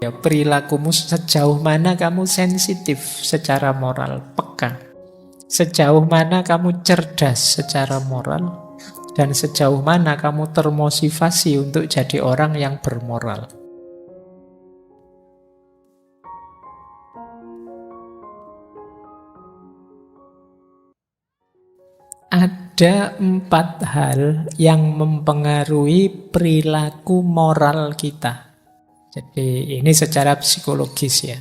Ya, perilakumu sejauh mana kamu sensitif secara moral, peka. Sejauh mana kamu cerdas secara moral, dan sejauh mana kamu termotivasi untuk jadi orang yang bermoral. Ada 4 hal yang mempengaruhi perilaku moral kita. Jadi ini secara psikologis ya.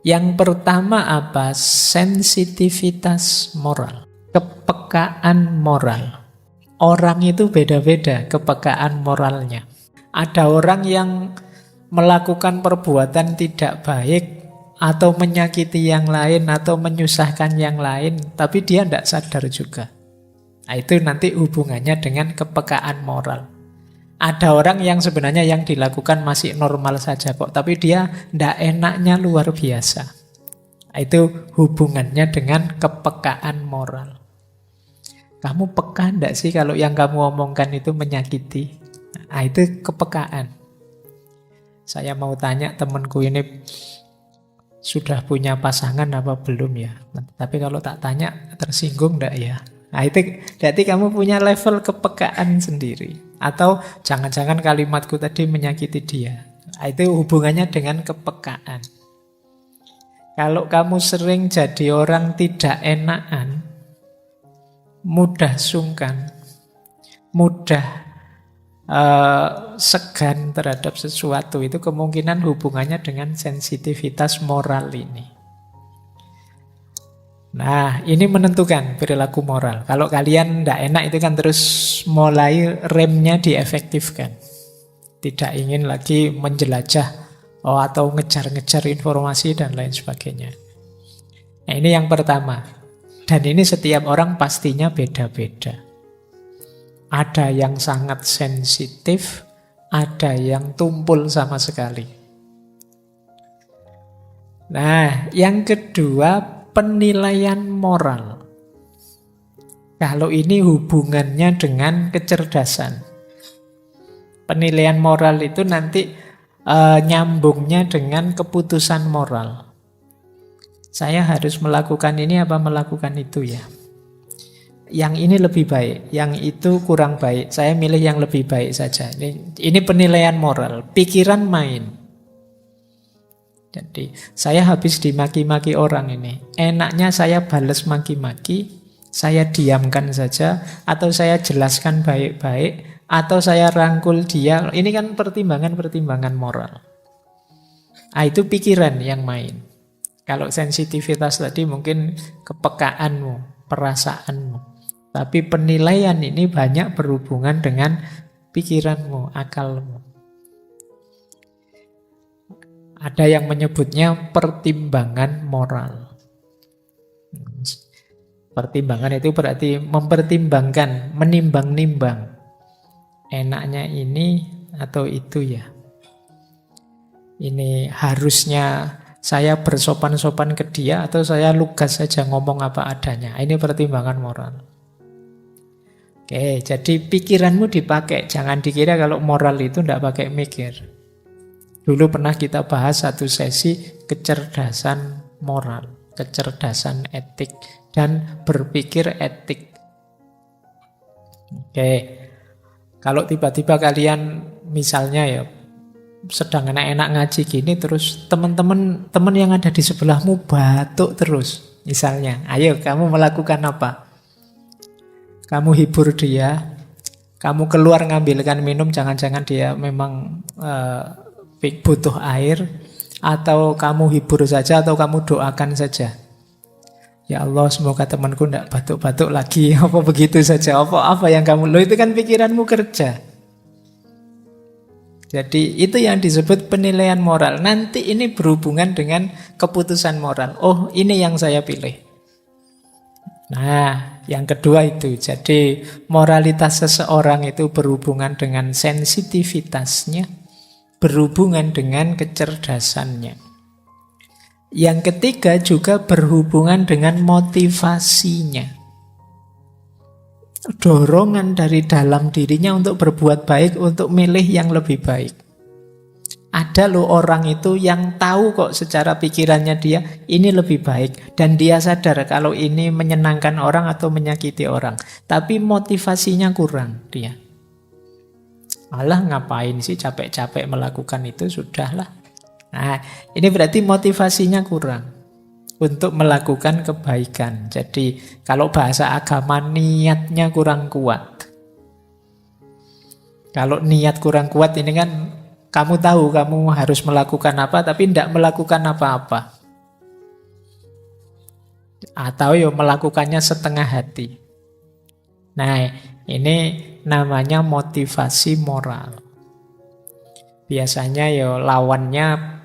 Yang pertama apa? Sensitivitas moral. Kepekaan moral. Orang itu beda-beda kepekaan moralnya. Ada orang yang melakukan perbuatan tidak baik atau menyakiti yang lain atau menyusahkan yang lain, tapi dia tidak sadar juga. Nah, itu nanti hubungannya dengan kepekaan moral. Ada orang yang sebenarnya yang dilakukan masih normal saja kok, tapi dia tidak enaknya luar biasa. Nah, itu hubungannya dengan kepekaan moral. Kamu peka enggak sih kalau yang kamu omongkan itu menyakiti? Nah, itu kepekaan. Saya mau tanya temanku ini sudah punya pasangan apa belum ya? Tapi kalau tak tanya tersinggung enggak ya? Nah, itu berarti kamu punya level kepekaan sendiri. Atau jangan-jangan kalimatku tadi menyakiti dia. Nah, itu hubungannya dengan kepekaan. Kalau kamu sering jadi orang tidak enakan, mudah sungkan, mudah segan terhadap sesuatu, itu kemungkinan hubungannya dengan sensitivitas moral ini. Nah, ini menentukan perilaku moral. Kalau kalian tidak enak itu kan terus mulai remnya diefektifkan. Tidak ingin lagi menjelajah atau ngejar-ngejar informasi dan lain sebagainya. Nah, ini yang pertama. Dan ini setiap orang pastinya beda-beda. Ada yang sangat sensitif, ada yang tumpul sama sekali. Nah, yang kedua, penilaian moral. Kalau ini hubungannya dengan kecerdasan. Penilaian moral itu nanti nyambungnya dengan keputusan moral. Saya harus melakukan ini apa melakukan itu ya. Yang ini lebih baik, yang itu kurang baik. Saya milih yang lebih baik saja. Ini penilaian moral, pikiran main. Jadi saya habis dimaki-maki orang ini. Enaknya saya balas maki-maki, saya diamkan saja, atau saya jelaskan baik-baik, atau saya rangkul dia. Ini kan pertimbangan-pertimbangan moral. Nah, itu pikiran yang main. Kalau sensitivitas tadi mungkin kepekaanmu, perasaanmu. Tapi penilaian ini banyak berhubungan dengan pikiranmu, akalmu. Ada yang menyebutnya pertimbangan moral. Pertimbangan itu berarti mempertimbangkan, menimbang-nimbang. Enaknya ini atau itu ya. Ini harusnya saya bersopan-sopan ke dia atau saya lugas saja ngomong apa adanya. Ini pertimbangan moral. Oke, jadi pikiranmu dipakai. Jangan dikira kalau moral itu tidak pakai mikir. Dulu pernah kita bahas satu sesi kecerdasan moral, kecerdasan etik, dan berpikir etik. Oke, kalau tiba-tiba kalian misalnya ya sedang enak-enak ngaji gini, terus teman-teman yang ada di sebelahmu batuk terus, misalnya, ayo kamu melakukan apa? Kamu hibur dia, kamu keluar ngambilkan minum, jangan-jangan dia memang butuh air, atau kamu hibur saja, atau kamu doakan saja. Ya Allah, semoga temanku tidak batuk-batuk lagi, apa begitu saja, apa yang kamu, itu kan pikiranmu kerja. Jadi itu yang disebut penilaian moral. Nanti ini berhubungan dengan keputusan moral. Oh, ini yang saya pilih. Nah, yang kedua itu. Jadi moralitas seseorang itu berhubungan dengan sensitivitasnya, berhubungan dengan kecerdasannya. Yang ketiga juga berhubungan dengan motivasinya. Dorongan dari dalam dirinya untuk berbuat baik, untuk milih yang lebih baik. Ada loh orang itu yang tahu kok secara pikirannya dia ini lebih baik. Dan dia sadar kalau ini menyenangkan orang atau menyakiti orang. Tapi motivasinya kurang dia. Alah ngapain sih capek-capek melakukan itu, sudahlah. Nah ini berarti motivasinya kurang untuk melakukan kebaikan. Jadi kalau bahasa agama niatnya kurang kuat. Kalau niat kurang kuat ini kan kamu tahu kamu harus melakukan apa, tapi tidak melakukan apa-apa. Atau ya melakukannya setengah hati. Nah, ini namanya motivasi moral. Biasanya ya lawannya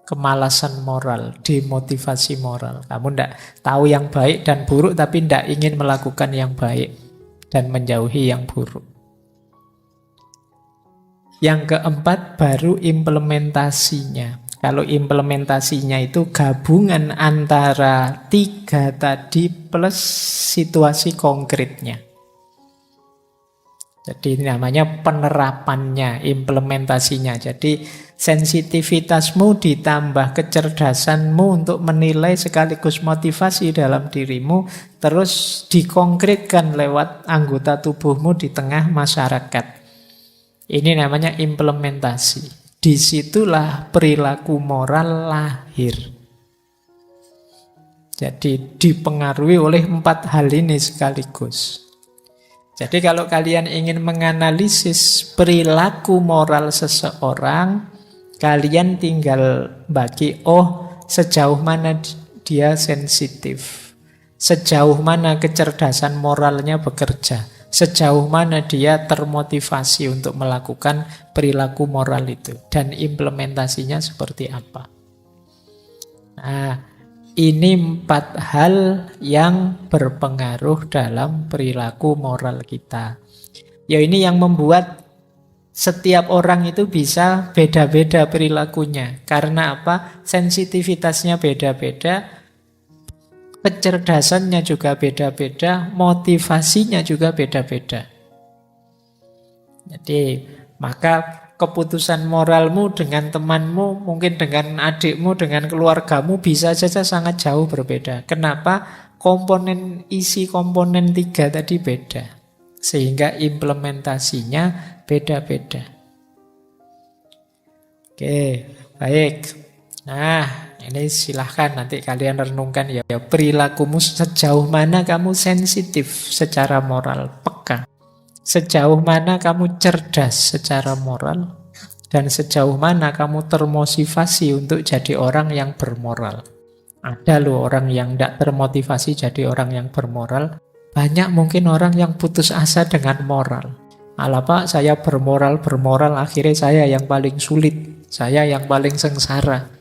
kemalasan moral, demotivasi moral. Kamu tidak tahu yang baik dan buruk, tapi tidak ingin melakukan yang baik dan menjauhi yang buruk. Yang keempat baru implementasinya. Kalau implementasinya itu gabungan antara 3 tadi plus situasi konkretnya. Jadi ini namanya penerapannya, implementasinya. Jadi sensitivitasmu ditambah kecerdasanmu untuk menilai sekaligus motivasi dalam dirimu, terus dikonkretkan lewat anggota tubuhmu di tengah masyarakat. Ini namanya implementasi. Disitulah perilaku moral lahir. Jadi dipengaruhi oleh 4 hal ini sekaligus. Jadi kalau kalian ingin menganalisis perilaku moral seseorang, kalian tinggal bagi, sejauh mana dia sensitif, sejauh mana kecerdasan moralnya bekerja, sejauh mana dia termotivasi untuk melakukan perilaku moral itu, dan implementasinya seperti apa. Nah, ini 4 hal yang berpengaruh dalam perilaku moral kita. Ya ini yang membuat setiap orang itu bisa beda-beda perilakunya. Karena apa? Sensitivitasnya beda-beda, kecerdasannya juga beda-beda, motivasinya juga beda-beda. Jadi, maka keputusan moralmu dengan temanmu, mungkin dengan adikmu, dengan keluargamu bisa saja sangat jauh berbeda. Kenapa? Isi komponen 3 tadi beda. Sehingga implementasinya beda-beda. Oke, baik. Nah, ini silahkan nanti kalian renungkan ya. Perilakumu sejauh mana kamu sensitif secara moral, peka. Sejauh mana kamu cerdas secara moral, dan sejauh mana kamu termotivasi untuk jadi orang yang bermoral. Ada loh orang yang tidak termotivasi jadi orang yang bermoral. Banyak mungkin orang yang putus asa dengan moral. Alah Pak, saya bermoral, akhirnya saya yang paling sulit, saya yang paling sengsara.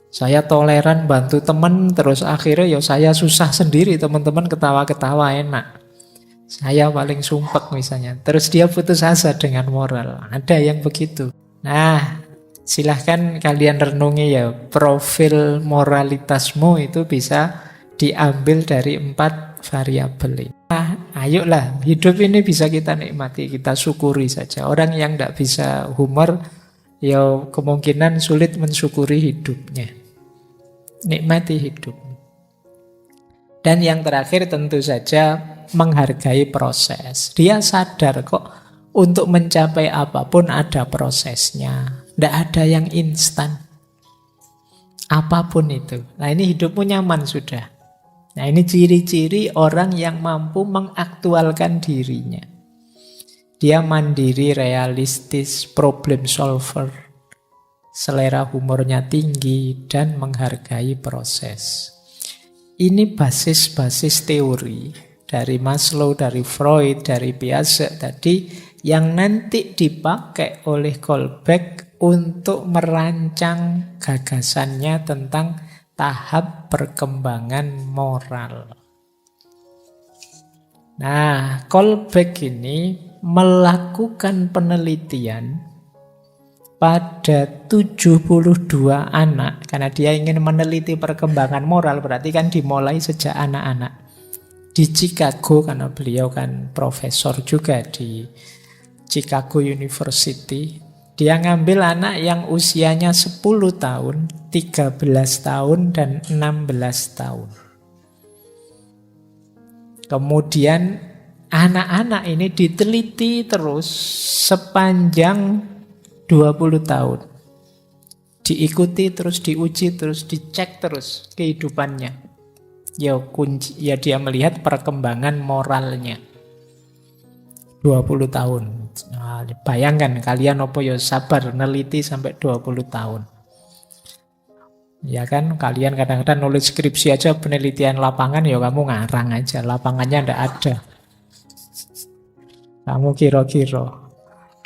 Saya toleran bantu teman, terus akhirnya ya saya susah sendiri, teman-teman ketawa-ketawa enak. Saya paling sumpek misalnya. Terus dia putus asa dengan moral. Ada yang begitu. Nah, silahkan kalian renungi ya. Profil moralitasmu itu bisa diambil dari 4 variabel ini. Nah, ayolah, hidup ini bisa kita nikmati, kita syukuri saja. Orang yang tidak bisa humor, ya kemungkinan sulit mensyukuri hidupnya. Nikmati hidup. Dan yang terakhir tentu saja menghargai proses. Dia sadar kok untuk mencapai apapun ada prosesnya. Tidak ada yang instan. Apapun itu. Nah ini hidupmu nyaman sudah. Nah ini ciri-ciri orang yang mampu mengaktualkan dirinya. Dia mandiri, realistis, problem solver. Selera humornya tinggi dan menghargai proses. Ini basis-basis teori dari Maslow, dari Freud, dari Piaget tadi yang nanti dipakai oleh Kolbeck untuk merancang gagasannya tentang tahap perkembangan moral. Nah, Kolbeck ini melakukan penelitian pada 72 anak, karena dia ingin meneliti perkembangan moral, berarti kan dimulai sejak anak-anak. Di Chicago, karena beliau kan profesor juga di Chicago University, Dia ngambil anak yang usianya 10 tahun, 13 tahun, dan 16 tahun. Kemudian anak-anak ini diteliti terus sepanjang 20 tahun. Diikuti terus, diuji terus, dicek terus kehidupannya. Ya dia melihat perkembangan moralnya. 20 tahun. Nah, bayangkan kalian apa ya sabar neliti sampai 20 tahun. Ya kan, kalian kadang-kadang nulis skripsi aja penelitian lapangan, ya kamu ngarang aja, lapangannya ndak ada. Kamu kira-kira.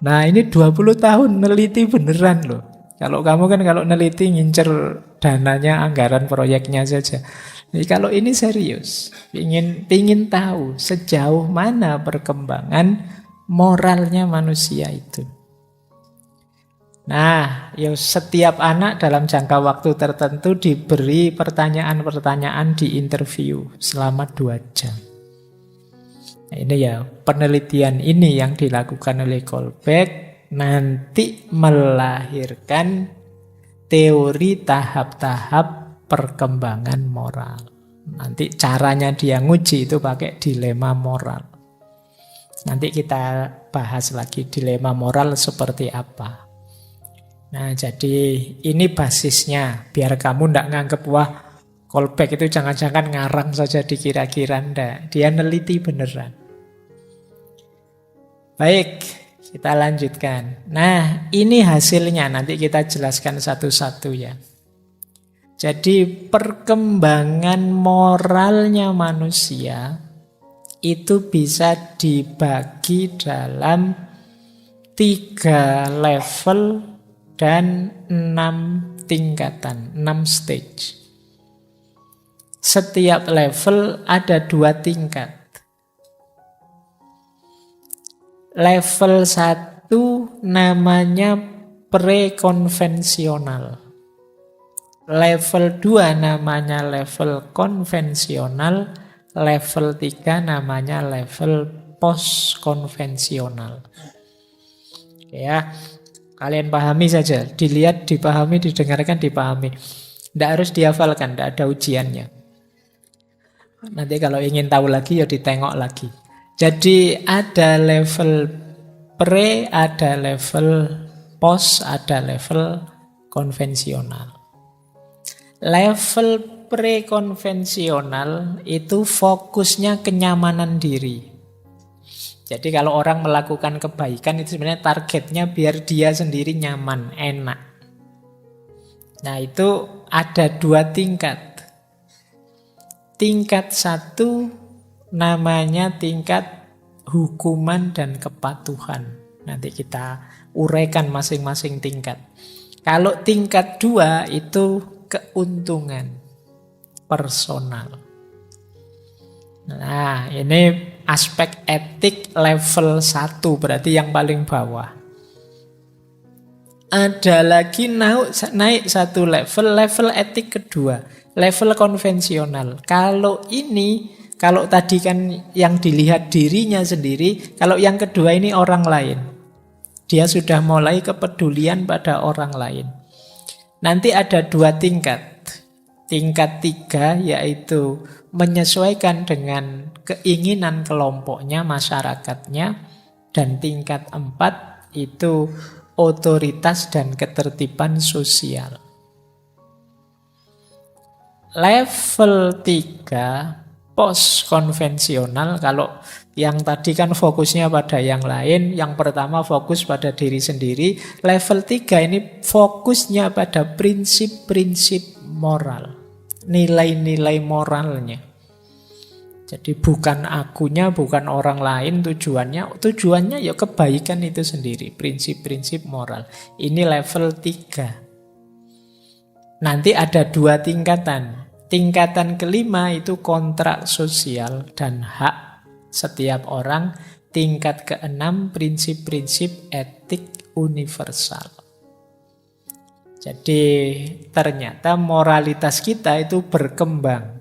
Nah ini 20 tahun neliti beneran loh. Kalau kamu kan kalau neliti ngincer dananya, anggaran proyeknya saja. Jadi kalau ini serius, ingin tahu sejauh mana perkembangan moralnya manusia itu. Nah, ya setiap anak dalam jangka waktu tertentu diberi pertanyaan-pertanyaan di interview selama 2 jam. Nah, ini ya penelitian ini yang dilakukan oleh Kolbeck nanti melahirkan teori tahap-tahap perkembangan moral. Nanti caranya dia nguji itu pakai dilema moral. Nanti kita bahas lagi dilema moral seperti apa. Nah, jadi ini basisnya. Biar kamu ndak nganggep, wah, Kolbeck itu jangan-jangan ngarang saja dikira-kira. Ndak. Dia neliti beneran. Baik, kita lanjutkan. Nah, ini hasilnya. Nanti kita jelaskan satu-satu ya. Jadi perkembangan moralnya manusia itu bisa dibagi dalam 3 level dan 6 tingkatan, 6 stage. Setiap level ada 2 tingkat. Level 1 namanya prekonvensional. Level 2 namanya level konvensional. Level 3 namanya level postkonvensional. Ya, kalian pahami saja, dilihat, dipahami, didengarkan, dipahami. Tidak harus dihafalkan, tidak ada ujiannya. Nanti kalau ingin tahu lagi, ya ditengok lagi. Jadi ada level pre, ada level post, ada level konvensional. Level prekonvensional itu fokusnya kenyamanan diri. Jadi kalau orang melakukan kebaikan itu sebenarnya targetnya biar dia sendiri nyaman, enak. Nah itu ada 2 tingkat. Tingkat 1 namanya tingkat hukuman dan kepatuhan. Nanti kita uraikan masing-masing tingkat. Kalau tingkat 2 itu keuntungan personal. Nah ini aspek etik level 1, berarti yang paling bawah. Ada lagi naik 1 level etik kedua, level konvensional. Kalau tadi kan yang dilihat dirinya sendiri, kalau yang kedua ini orang lain. Dia sudah mulai kepedulian pada orang lain. Nanti ada 2 tingkat. Tingkat 3 yaitu menyesuaikan dengan keinginan kelompoknya, masyarakatnya. Dan tingkat 4 itu otoritas dan ketertiban sosial. Level 3 post konvensional, kalau yang tadi kan fokusnya pada yang lain, yang pertama fokus pada diri sendiri. Level 3 ini fokusnya pada prinsip-prinsip moral, nilai-nilai moralnya. Jadi bukan akunya, bukan orang lain tujuannya ya kebaikan itu sendiri, prinsip-prinsip moral. Ini level 3. Nanti ada 2 tingkatan. Tingkatan kelima itu kontrak sosial dan hak setiap orang. Tingkat ke-6 prinsip-prinsip etik universal. Jadi ternyata moralitas kita itu berkembang.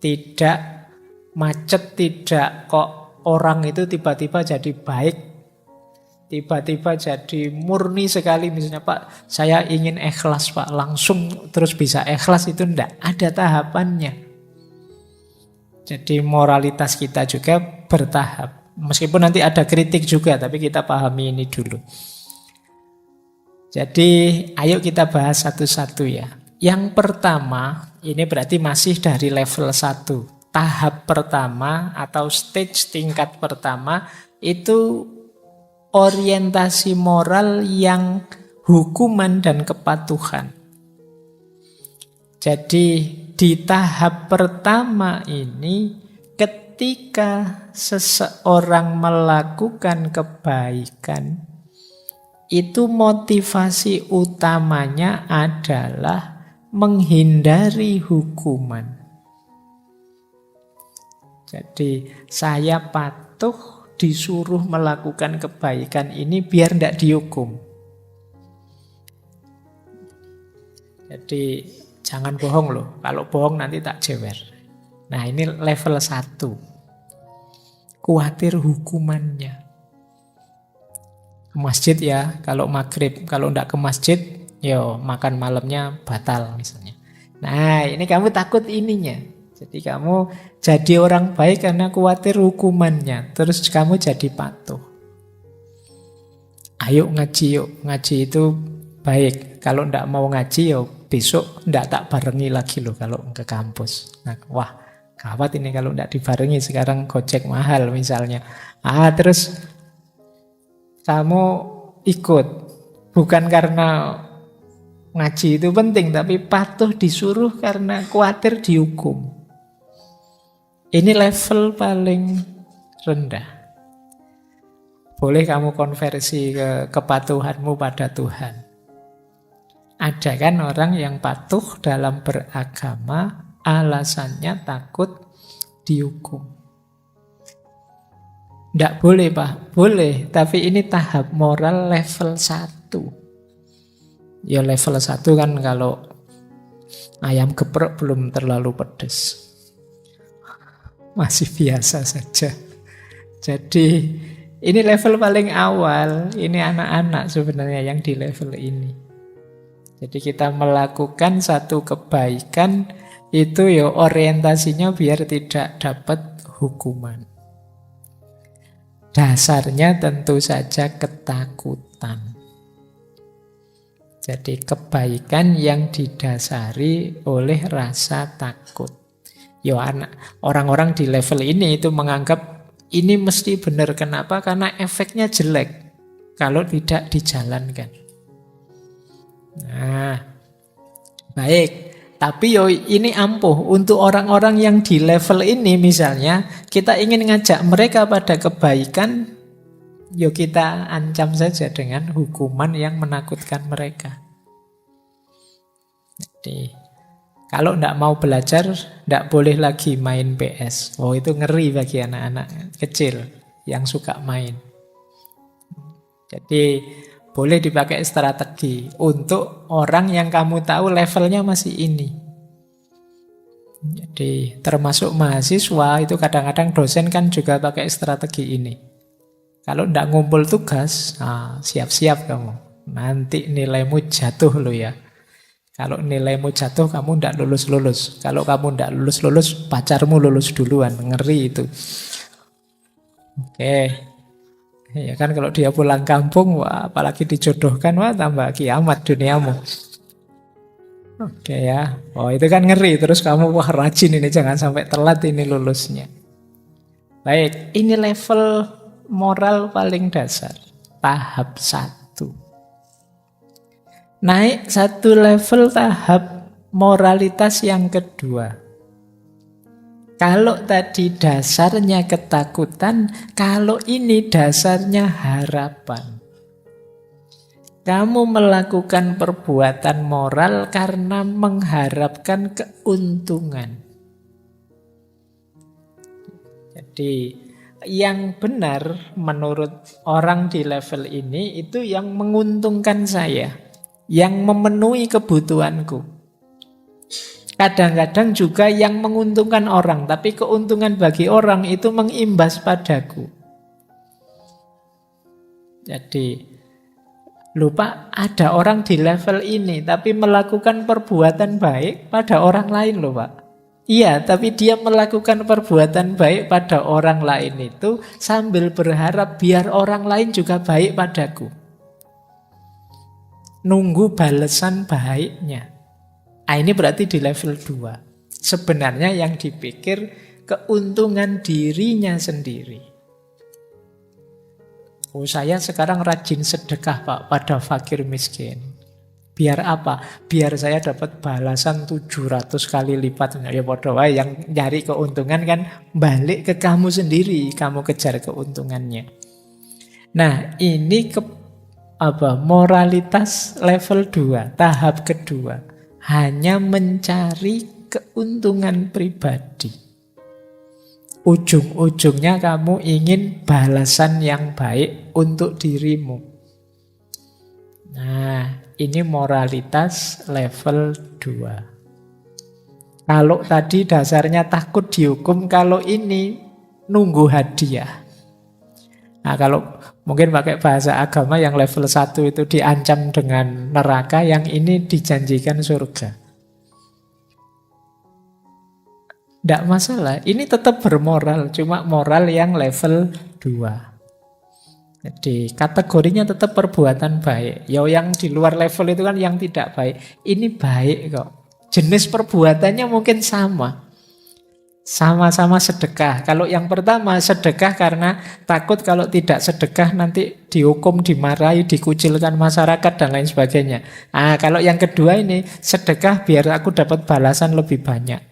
Tidak macet, tidak kok orang itu tiba-tiba jadi baik. Tiba-tiba jadi murni sekali, misalnya Pak, saya ingin ikhlas Pak, langsung terus bisa ikhlas, itu enggak, ada tahapannya. Jadi moralitas kita juga bertahap. Meskipun nanti ada kritik juga, tapi kita pahami ini dulu. Jadi ayo kita bahas satu-satu ya. Yang pertama, ini berarti masih dari level 1. Tahap pertama atau stage tingkat pertama itu orientasi moral yang hukuman dan kepatuhan. Jadi di tahap pertama ini, ketika seseorang melakukan kebaikan, itu motivasi utamanya adalah menghindari hukuman. Jadi saya patuh disuruh melakukan kebaikan ini biar tidak dihukum. Jadi jangan bohong loh. Kalau bohong nanti tak jewer. Nah ini level 1. Khawatir hukumannya. Ke masjid ya, kalau maghrib. Kalau tidak ke masjid, yo makan malamnya batal misalnya. Nah ini kamu takut ininya. Jadi kamu jadi orang baik karena khawatir hukumannya. Terus kamu jadi patuh. Ayo ngaji yuk. Ngaji itu baik. Kalau ndak mau ngaji ya besok ndak tak barengi lagi loh kalau ke kampus. Nah, wah gawat ini kalau ndak dibarengi. Sekarang Gojek mahal misalnya. Terus kamu ikut. Bukan karena ngaji itu penting. Tapi patuh disuruh karena khawatir dihukum. Ini level paling rendah. Boleh kamu konversi ke kepatuhanmu pada Tuhan. Ada kan orang yang patuh dalam beragama, alasannya takut dihukum. Tidak boleh Pak, boleh. Tapi ini tahap moral level 1. Ya level 1 kan kalau ayam geprek belum terlalu pedas. Masih biasa saja. Jadi ini level paling awal. Ini anak-anak sebenarnya yang di level ini. Jadi kita melakukan satu kebaikan itu ya orientasinya biar tidak dapat hukuman. Dasarnya tentu saja ketakutan. Jadi kebaikan yang didasari oleh rasa takut. Ya orang-orang di level ini itu menganggap ini mesti benar. Kenapa? Karena efeknya jelek kalau tidak dijalankan. Nah, baik. Tapi yo ini ampuh untuk orang-orang yang di level ini misalnya kita ingin ngajak mereka pada kebaikan, yo kita ancam saja dengan hukuman yang menakutkan mereka. Jadi kalau tidak mau belajar, tidak boleh lagi main PS. Oh itu ngeri bagi anak-anak kecil yang suka main. Jadi boleh dipakai strategi untuk orang yang kamu tahu levelnya masih ini. Jadi termasuk mahasiswa itu kadang-kadang dosen kan juga pakai strategi ini. Kalau tidak ngumpul tugas, siap-siap kamu. Nanti nilaimu jatuh loh ya. Kalau nilaimu jatuh, kamu tidak lulus-lulus. Kalau kamu tidak lulus-lulus, pacarmu lulus duluan. Ngeri itu. Oke. Ya kan kalau dia pulang kampung, wah, apalagi dijodohkan, wah tambah kiamat duniamu. Oke ya. Oh itu kan ngeri. Terus kamu, wah rajin ini, jangan sampai telat ini lulusnya. Baik, ini level moral paling dasar. Tahap 1. Naik satu level tahap moralitas yang kedua. Kalau tadi dasarnya ketakutan, kalau ini dasarnya harapan. Kamu melakukan perbuatan moral karena mengharapkan keuntungan. Jadi yang benar menurut orang di level ini itu yang menguntungkan saya. Yang memenuhi kebutuhanku. Kadang-kadang juga yang menguntungkan orang, tapi keuntungan bagi orang itu mengimbas padaku. Jadi, lupa ada orang di level ini, tapi melakukan perbuatan baik pada orang lain loh Pak. Iya, tapi dia melakukan perbuatan baik pada orang lain itu sambil berharap biar orang lain juga baik padaku. Nunggu balasan baiknya. Nah, ini berarti di level 2. Sebenarnya yang dipikir keuntungan dirinya sendiri. Oh, saya sekarang rajin sedekah Pak pada fakir miskin. Biar apa? Biar saya dapat balasan 700 kali lipat. Ya bodoh, yang nyari keuntungan kan balik ke kamu sendiri, kamu kejar keuntungannya. Nah, ini moralitas level 2, tahap kedua. Hanya mencari keuntungan pribadi. Ujung-ujungnya kamu ingin balasan yang baik untuk dirimu. Nah, ini moralitas level 2. Kalau tadi dasarnya takut dihukum, kalau ini nunggu hadiah. Nah, kalau mungkin pakai bahasa agama yang level 1 itu diancam dengan neraka, yang ini dijanjikan surga. Tidak masalah, ini tetap bermoral, cuma moral yang level 2. Jadi kategorinya tetap perbuatan baik. Yang di luar level itu kan yang tidak baik. Ini baik kok. Jenis perbuatannya mungkin sama. Sama-sama sedekah. Kalau yang pertama sedekah karena takut kalau tidak sedekah nanti dihukum, dimarahi, dikucilkan masyarakat dan lain sebagainya. Nah, kalau yang kedua ini sedekah biar aku dapat balasan lebih banyak.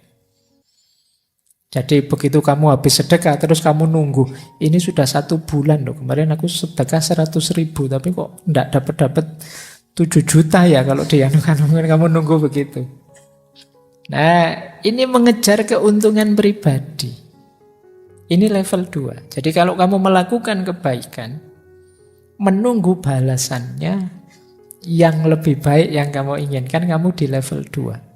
Jadi begitu kamu habis sedekah, terus kamu nunggu. Ini sudah 1 bulan loh, kemarin aku sedekah 100.000, tapi kok enggak dapat 7 juta ya kalau dianukan. Mungkin kamu nunggu begitu. Nah, ini mengejar keuntungan pribadi. Ini level 2. Jadi kalau kamu melakukan kebaikan, menunggu balasannya yang lebih baik yang kamu inginkan, kamu di level 2.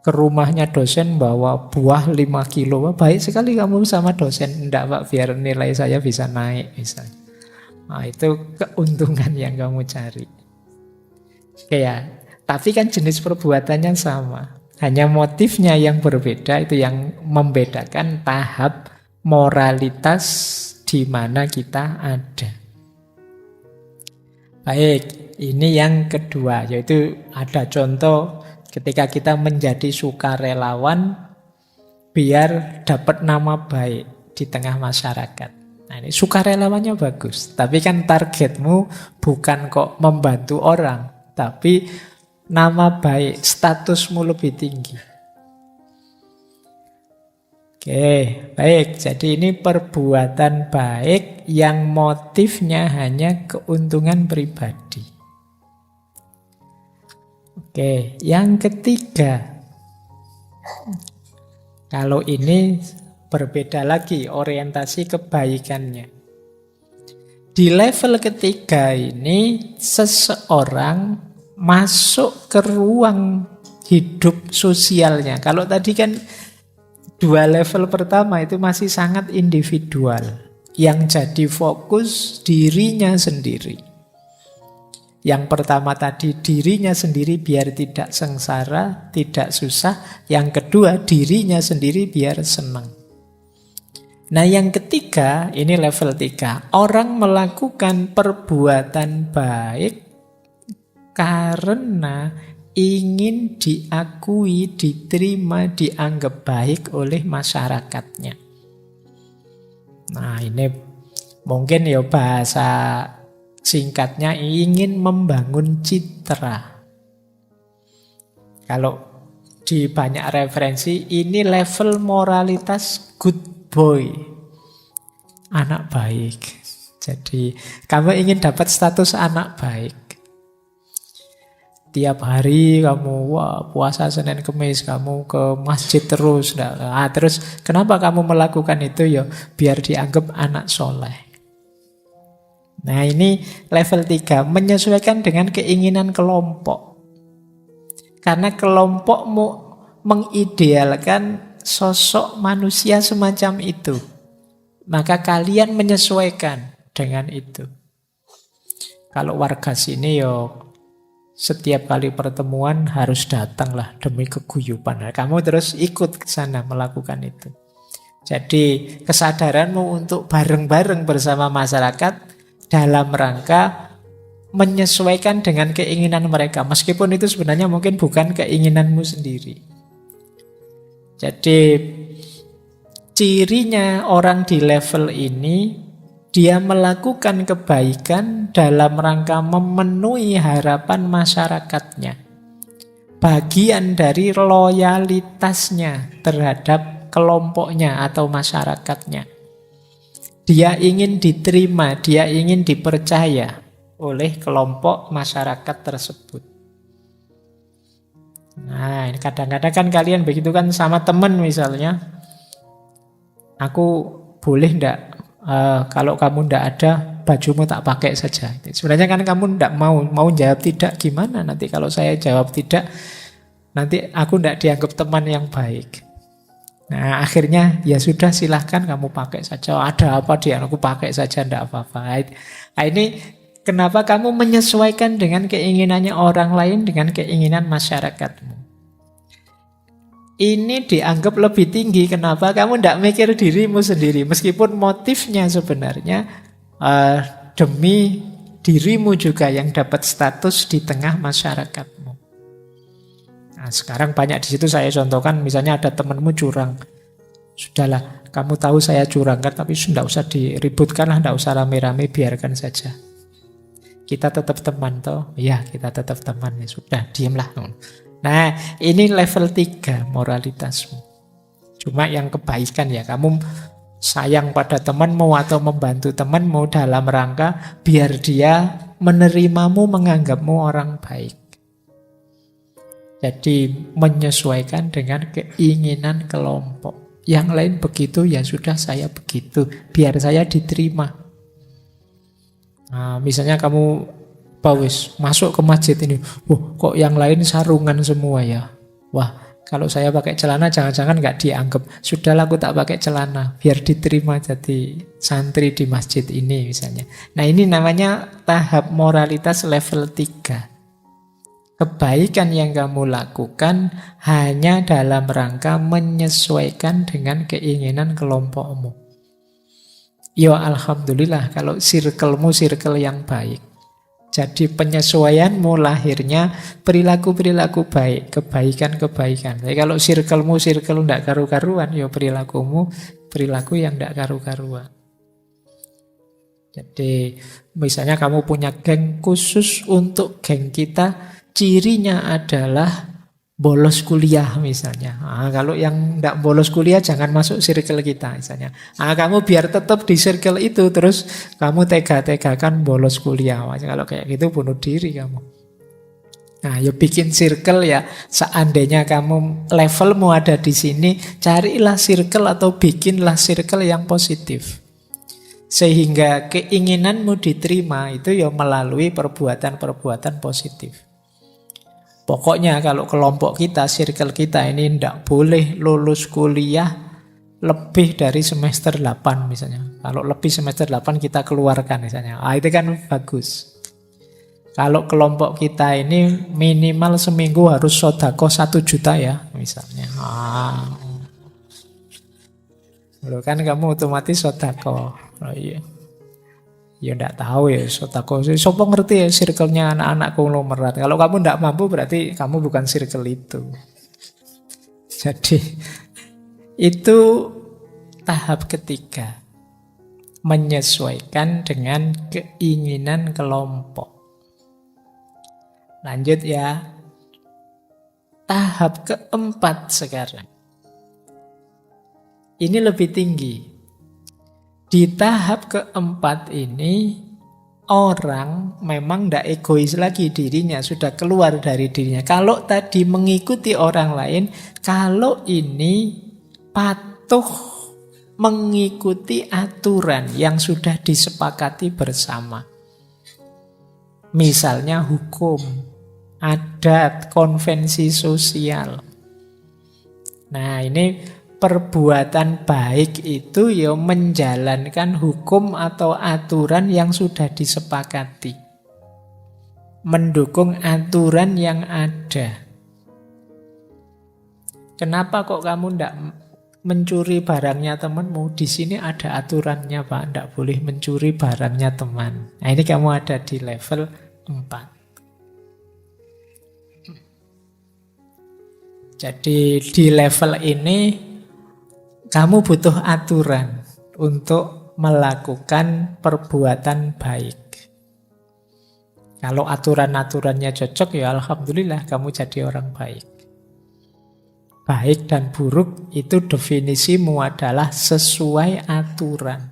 Ke rumahnya dosen bawa buah 5 kilo. Wah, baik sekali kamu sama dosen. Enggak Pak, biar nilai saya bisa naik misalnya. Nah, itu keuntungan yang kamu cari. Oke ya, tapi kan jenis perbuatannya sama. Hanya motifnya yang berbeda, itu yang membedakan tahap moralitas di mana kita ada. Baik, ini yang kedua, yaitu ada contoh ketika kita menjadi sukarelawan biar dapat nama baik di tengah masyarakat. Nah, ini sukarelawannya bagus, tapi kan targetmu bukan kok membantu orang, tapi nama baik, statusmu lebih tinggi. Oke, baik. Jadi ini perbuatan baik yang motifnya hanya keuntungan pribadi. Oke, yang ketiga. Kalau ini berbeda lagi orientasi kebaikannya. Di level ketiga ini seseorang masuk ke ruang hidup sosialnya. Kalau tadi kan 2 level pertama itu masih sangat individual. Yang jadi fokus dirinya sendiri. Yang pertama tadi dirinya sendiri biar tidak sengsara, tidak susah. Yang kedua dirinya sendiri biar senang. Nah yang ketiga, ini level 3. Orang melakukan perbuatan baik karena ingin diakui, diterima, dianggap baik oleh masyarakatnya. Nah ini mungkin ya bahasa singkatnya ingin membangun citra. Kalau di banyak referensi ini level moralitas good boy, anak baik. Jadi kamu ingin dapat status anak baik. Tiap hari kamu puasa Senin Kemis, kamu ke masjid terus. Terus kenapa kamu melakukan itu? Ya biar dianggap anak soleh. Nah ini level 3, menyesuaikan dengan keinginan kelompok. Karena kelompokmu mengidealkan sosok manusia semacam itu. Maka kalian menyesuaikan. dengan itu. Kalau warga sini setiap kali pertemuan harus datang lah demi keguyuban. Nah, kamu terus ikut ke sana melakukan itu. Jadi kesadaranmu untuk bareng-bareng bersama masyarakat dalam rangka menyesuaikan dengan keinginan mereka. Meskipun itu sebenarnya mungkin bukan keinginanmu sendiri. Jadi cirinya orang di level ini, dia melakukan kebaikan dalam rangka memenuhi harapan masyarakatnya. Bagian dari loyalitasnya terhadap kelompoknya atau masyarakatnya. Dia ingin diterima, dia ingin dipercaya oleh kelompok masyarakat tersebut. Nah, ini kadang-kadang kan kalian begitu kan sama teman misalnya. Aku boleh ndak kalau kamu ndak ada bajumu tak pakai saja. Sebenarnya kan kamu ndak mau jawab tidak, gimana nanti kalau saya jawab tidak, nanti aku ndak dianggap teman yang baik. Nah akhirnya ya sudah, silahkan kamu pakai saja. Ada apa dia, aku pakai saja ndak apa-apa. Nah, ini kenapa kamu menyesuaikan dengan keinginannya orang lain dengan keinginan masyarakatmu. Ini dianggap lebih tinggi. Kenapa? Kamu tidak mikir dirimu sendiri. Meskipun motifnya sebenarnya demi dirimu juga yang dapat status di tengah masyarakatmu. Nah, sekarang banyak di situ saya contohkan, misalnya ada temanmu curang. Sudahlah, kamu tahu saya curang kan, tapi tidak usah diributkan lah, tidak usah rame-rame, biarkan saja. Kita tetap teman toh? Ya, kita tetap teman. Ya sudah, diamlah. Nah, ini level 3 moralitasmu. Cuma yang kebaikan ya, kamu sayang pada temanmu atau membantu temanmu dalam rangka biar dia menerimamu, menganggapmu orang baik. Jadi menyesuaikan dengan keinginan kelompok. Yang lain begitu, ya sudah saya begitu, biar saya diterima. Nah, misalnya kamu masuk ke masjid ini, kok yang lain sarungan semua ya. Wah, kalau saya pakai celana jangan-jangan nggak dianggap. Sudahlah aku tak pakai celana, biar diterima jadi santri di masjid ini misalnya. Nah ini namanya tahap moralitas level 3. Kebaikan yang kamu lakukan hanya dalam rangka menyesuaikan dengan keinginan kelompokmu. Ya alhamdulillah kalau circlemu circle yang baik. Jadi penyesuaianmu lahirnya perilaku-perilaku baik, kebaikan-kebaikan. Jadi kalau circlemu circle tidak karu-karuan, ya perilakumu perilaku yang tidak karu-karuan. Jadi misalnya kamu punya geng khusus untuk geng kita, cirinya adalah bolos kuliah misalnya. Kalau yang tidak bolos kuliah jangan masuk circle kita misalnya. Kamu biar tetap di circle itu, terus kamu tega-tegakan bolos kuliah. Kalau kayak gitu bunuh diri kamu. Nah, ya bikin circle ya. Seandainya kamu levelmu ada di sini, carilah circle atau bikinlah circle yang positif. Sehingga keinginanmu diterima itu ya melalui perbuatan-perbuatan positif. Pokoknya kalau kelompok kita, circle kita ini tidak boleh lulus kuliah lebih dari semester 8 misalnya. Kalau lebih semester 8 kita keluarkan misalnya. Itu kan bagus. Kalau kelompok kita ini minimal seminggu harus sodako 1 juta ya misalnya. Loh kan kamu otomatis sodako. Oh iya. Ya enggak tahu ya sodako. Sopo ngerti ya circle-nya anak-anak konglomerat. Kalau kamu enggak mampu berarti kamu bukan circle itu. Jadi itu tahap ketiga. Menyesuaikan dengan keinginan kelompok. Lanjut ya. Tahap keempat sekarang. Ini lebih tinggi. Di tahap keempat ini, orang memang tidak egois lagi dirinya, sudah keluar dari dirinya. Kalau tadi mengikuti orang lain, kalau ini patuh mengikuti aturan yang sudah disepakati bersama. Misalnya hukum, adat, konvensi sosial. Nah ini perbuatan baik itu ya menjalankan hukum atau aturan yang sudah disepakati. Mendukung aturan yang ada. Kenapa kok kamu tidak mencuri barangnya temanmu? Di sini ada aturannya, Pak. Tidak boleh mencuri barangnya teman. Nah, ini kamu ada di level 4. Jadi di level ini kamu butuh aturan untuk melakukan perbuatan baik. Kalau aturan-aturannya cocok, ya alhamdulillah kamu jadi orang baik. Baik dan buruk itu definisimu adalah sesuai aturan.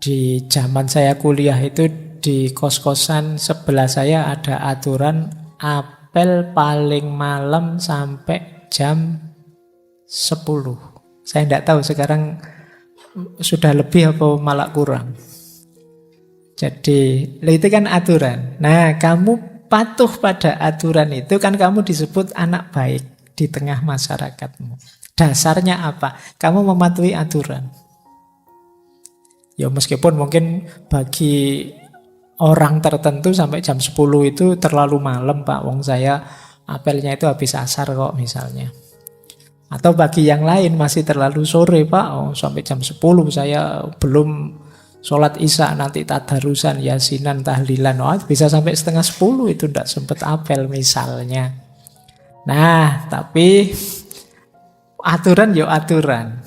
Di zaman saya kuliah itu di kos-kosan sebelah saya ada aturan apel paling malam sampai jam 10. Saya tidak tahu sekarang sudah lebih apa malah kurang. Jadi itu kan aturan. Nah, kamu patuh pada aturan itu kan kamu disebut anak baik di tengah masyarakatmu. Dasarnya apa? Kamu mematuhi aturan. Ya meskipun mungkin bagi orang tertentu sampai jam 10 itu terlalu malam, Pak. Wong saya apelnya itu habis asar kok misalnya. Atau bagi yang lain masih terlalu sore, Pak. Oh, sampai jam 10 saya belum sholat isya, nanti tadarusan, yasinan, tahlilan. Oh, bisa sampai setengah 10 itu tidak sempat apel misalnya. Nah, tapi aturan ya aturan.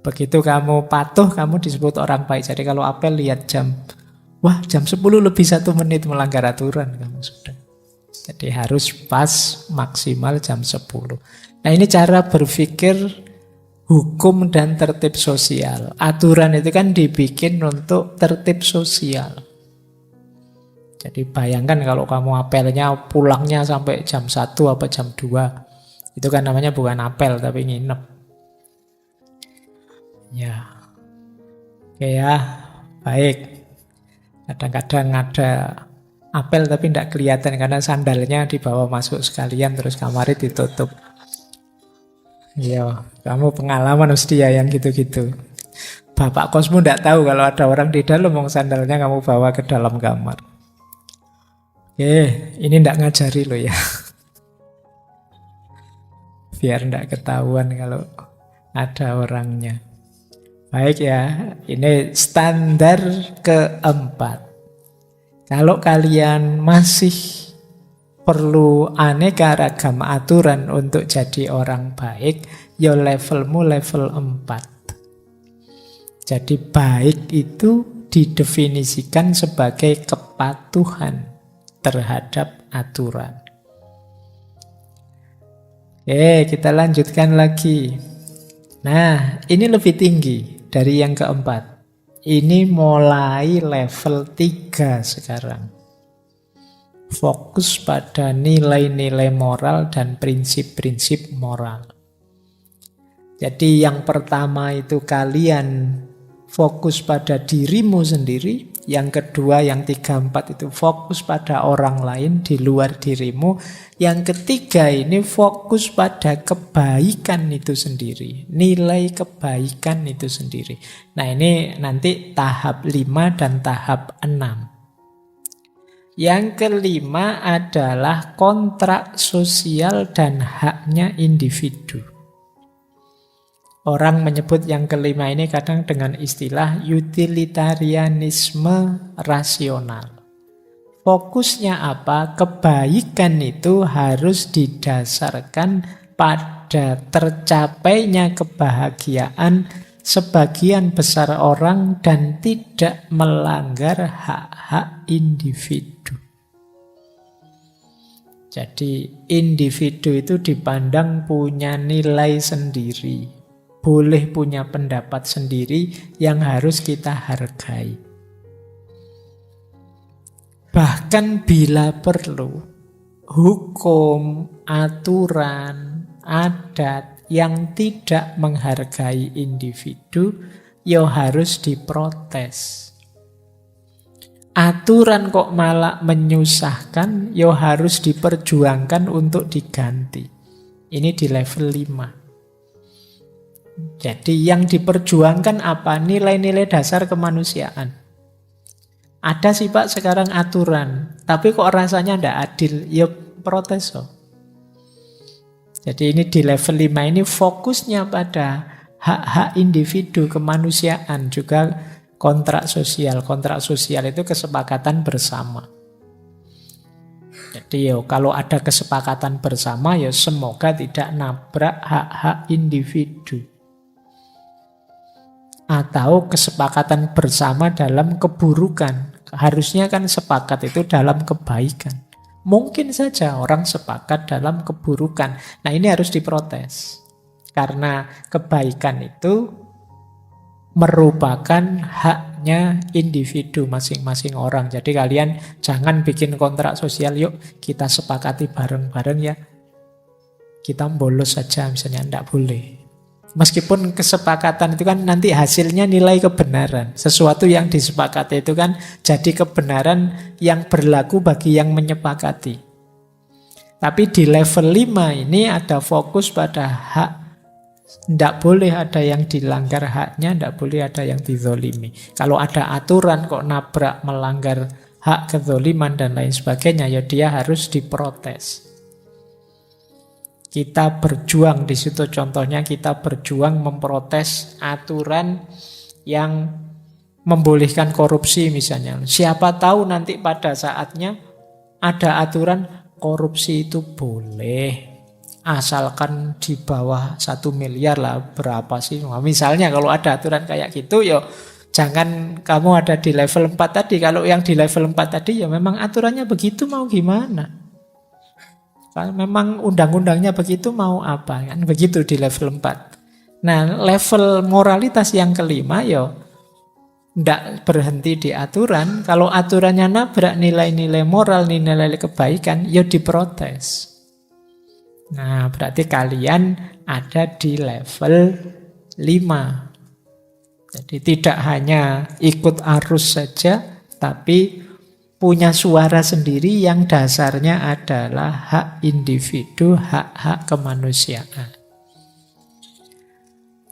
Begitu kamu patuh, kamu disebut orang baik. Jadi kalau apel lihat jam, wah jam 10 lebih 1 menit melanggar aturan kamu sudah. Jadi harus pas maksimal jam 10. Nah ini cara berpikir hukum dan tertib sosial. Aturan itu kan dibikin untuk tertib sosial. Jadi bayangkan kalau kamu apelnya pulangnya sampai jam 1 apa jam 2. Itu kan namanya bukan apel tapi nginep. Ya. Oke ya, baik. Kadang-kadang ada apel tapi tidak kelihatan karena sandalnya dibawa masuk sekalian terus kamarnya ditutup. Ya, kamu pengalaman mesti ya yang gitu-gitu. Bapak kosmu tidak tahu kalau ada orang di dalam, sandalnya kamu bawa ke dalam kamar. Oke, ini tidak ngajari lo ya. Biar tidak ketahuan kalau ada orangnya. Baik ya, ini standar keempat. Kalau kalian masih perlu aneka ragam aturan untuk jadi orang baik, ya levelmu level 4. Jadi baik itu didefinisikan sebagai kepatuhan terhadap aturan. Oke, kita lanjutkan lagi. Nah, ini lebih tinggi dari yang keempat. Ini mulai level 3 sekarang. Fokus pada nilai-nilai moral dan prinsip-prinsip moral. Jadi yang pertama itu kalian fokus pada dirimu sendiri. Yang kedua, yang 3, 4 itu fokus pada orang lain di luar dirimu. Yang ketiga ini fokus pada kebaikan itu sendiri. Nilai kebaikan itu sendiri. Nah ini nanti tahap 5 dan tahap 6. Yang kelima adalah kontrak sosial dan haknya individu. Orang menyebut yang kelima ini kadang dengan istilah utilitarianisme rasional. Fokusnya apa? Kebaikan itu harus didasarkan pada tercapainya kebahagiaan sebagian besar orang dan tidak melanggar hak-hak individu. Jadi individu itu dipandang punya nilai sendiri, boleh punya pendapat sendiri yang harus kita hargai. Bahkan bila perlu, hukum, aturan, adat yang tidak menghargai individu, ya harus diprotes. Aturan kok malah menyusahkan, ya harus diperjuangkan untuk diganti. Ini di level 5. Jadi yang diperjuangkan apa? Nilai-nilai dasar kemanusiaan. Ada sih Pak sekarang aturan, tapi kok rasanya tidak adil, ya protes. Jadi ini di level 5 ini fokusnya pada hak-hak individu, kemanusiaan, juga kontrak sosial. Kontrak sosial itu kesepakatan bersama. Jadi kalau ada kesepakatan bersama, ya semoga tidak nabrak hak-hak individu. Atau kesepakatan bersama dalam keburukan. Harusnya kan sepakat itu dalam kebaikan. Mungkin saja orang sepakat dalam keburukan. Nah ini harus diprotes. Karena kebaikan itu merupakan haknya individu masing-masing orang. Jadi kalian jangan bikin kontrak sosial, yuk kita sepakati bareng-bareng ya. Kita bolos saja misalnya, tidak boleh. Meskipun kesepakatan itu kan nanti hasilnya nilai kebenaran. Sesuatu yang disepakati itu kan jadi kebenaran yang berlaku bagi yang menyepakati. Tapi di level 5 ini ada fokus pada hak. Tidak boleh ada yang dilanggar haknya, tidak boleh ada yang dizolimi. Kalau ada aturan kok nabrak, melanggar hak, kezoliman dan lain sebagainya, ya dia harus diprotes. Kita berjuang di situ, contohnya kita berjuang memprotes aturan yang membolehkan korupsi misalnya. Siapa tahu nanti pada saatnya ada aturan korupsi itu boleh, asalkan di bawah 1 miliar lah, berapa sih? Nah, misalnya kalau ada aturan kayak gitu, ya jangan kamu ada di level 4 tadi. Kalau yang di level 4 tadi ya memang aturannya begitu, mau gimana? Kalau memang undang-undangnya begitu, mau apa? Kan begitu di level 4. Nah, level moralitas yang kelima ya tidak berhenti di aturan. Kalau aturannya nabrak nilai-nilai moral, nilai-nilai kebaikan, ya diprotes. Nah, berarti kalian ada di level 5. Jadi tidak hanya ikut arus saja, tapi punya suara sendiri yang dasarnya adalah hak individu, hak-hak kemanusiaan.